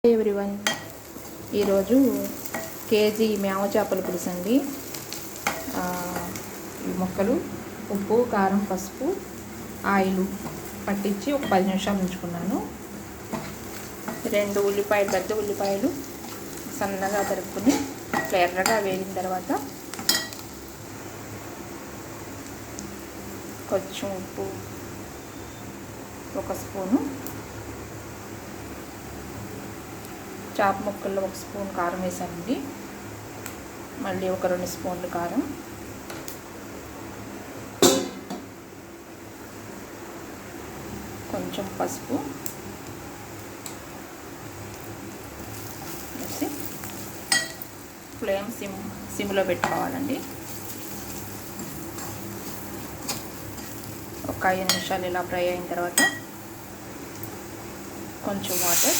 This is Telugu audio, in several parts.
ఎవ్రీవన్, ఈరోజు కేజీ మేమ చేపల పులుసు అండి. ఈ ముక్కలు ఉప్పు, కారం, పసుపు, ఆయిల్ పట్టించి ఒక 10 నిమిషాలు ఉంచుకున్నాను. 2 ఉల్లిపాయలు, పెద్ద ఉల్లిపాయలు సన్నగా తరుపుకొని ఎర్రగా వేగిన తర్వాత కొంచెం ఉప్పు, 1 స్పూను, చాప ముక్కల్లో 1 స్పూన్ కారం వేసానండి. మళ్ళీ ఒక 2 స్పూన్లు కారం, కొంచెం పసుపు వేసి ఫ్లేమ్ సిమ్లో పెట్టుకోవాలండి. ఒక 5 నిమిషాలు ఇలా ఫ్రై అయిన తర్వాత కొంచెం వాటర్,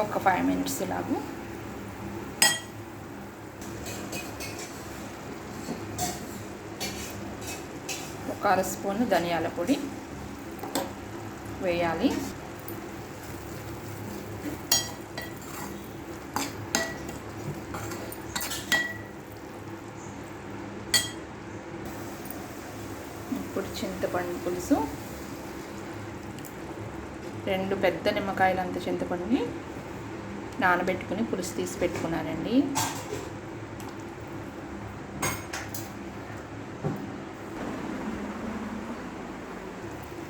ఒక 5 మినిట్స్ ఇలాగూ ఒక 1/2 స్పూన్ ధనియాల పొడి వేయాలి. ఇప్పుడు చింతపండు పులుసు, 2 పెద్ద నిమ్మకాయలంత చింతపండుని నానబెట్టుకుని పులుసు తీసి పెట్టుకున్నానండి.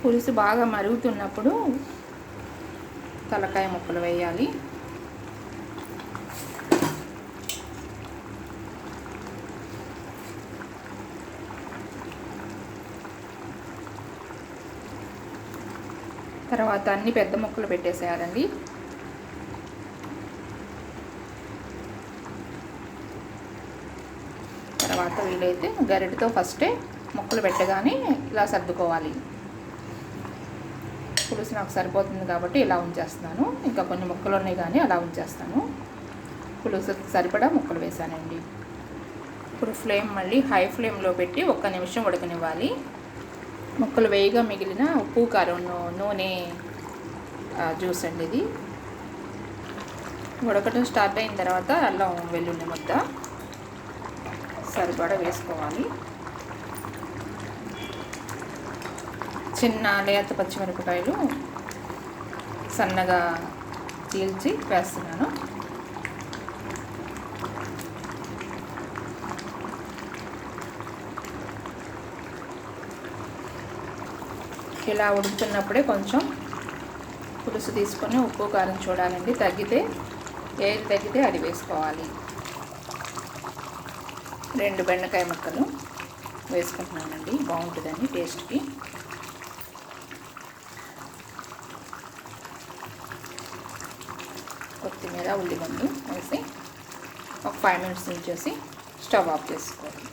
పులుసు బాగా మరుగుతున్నప్పుడు తలకాయ ముక్కలు వేయాలి. తర్వాత అన్ని పెద్ద ముక్కలు పెట్టేసేయాలండి. తర్వాత వీలైతే గరిటెతో ఫస్టే ముక్కలు పెట్టగానే ఇలా సర్దుకోవాలి. పులుసు నాకు సరిపోతుంది కాబట్టి ఇలా ఉంచేస్తున్నాను. ఇంకా కొన్ని ముక్కలు ఉన్నాయి కానీ అలా ఉంచేస్తాను. పులుసు సరిపడా ముక్కలు వేసానండి. ఇప్పుడు ఫ్లేమ్ మళ్ళీ హై ఫ్లేమ్లో పెట్టి 1 నిమిషం ఉడకనివ్వాలి. ముక్కలు వేయగా మిగిలిన ఉప్పు, కారం, నూనె జ్యూస్ అండి ఇది. ఉడకటం స్టార్ట్ అయిన తర్వాత అల్లం వెల్లుల్లి ముద్ద సరిపడా వేసుకోవాలి. చిన్న లేత పచ్చిమిరపకాయలు సన్నగా చీల్చి వేస్తున్నాను. ఇలా ఉడుకుతున్నప్పుడే కొంచెం పులుసు తీసుకొని ఉప్పు, కారం చూడాలండి. ఏది తగ్గితే అది వేసుకోవాలి. 2 బెండకాయ ముక్కలు వేసుకుంటున్నానండి, బాగుంటుందండి టేస్ట్కి. కొత్తిమీర, ఉల్లిగడ్డలు వేసి ఒక 5 మినిట్స్ ఉంచేసి స్టవ్ ఆఫ్ చేసుకోవాలి.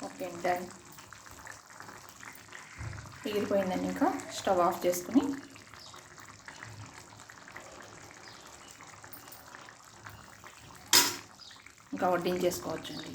Okay, done. ఎగిరిపోయిందండి. ఇంకా స్టవ్ ఆఫ్ చేసుకుని ఇంకా వడ్డించేసుకోవచ్చండి.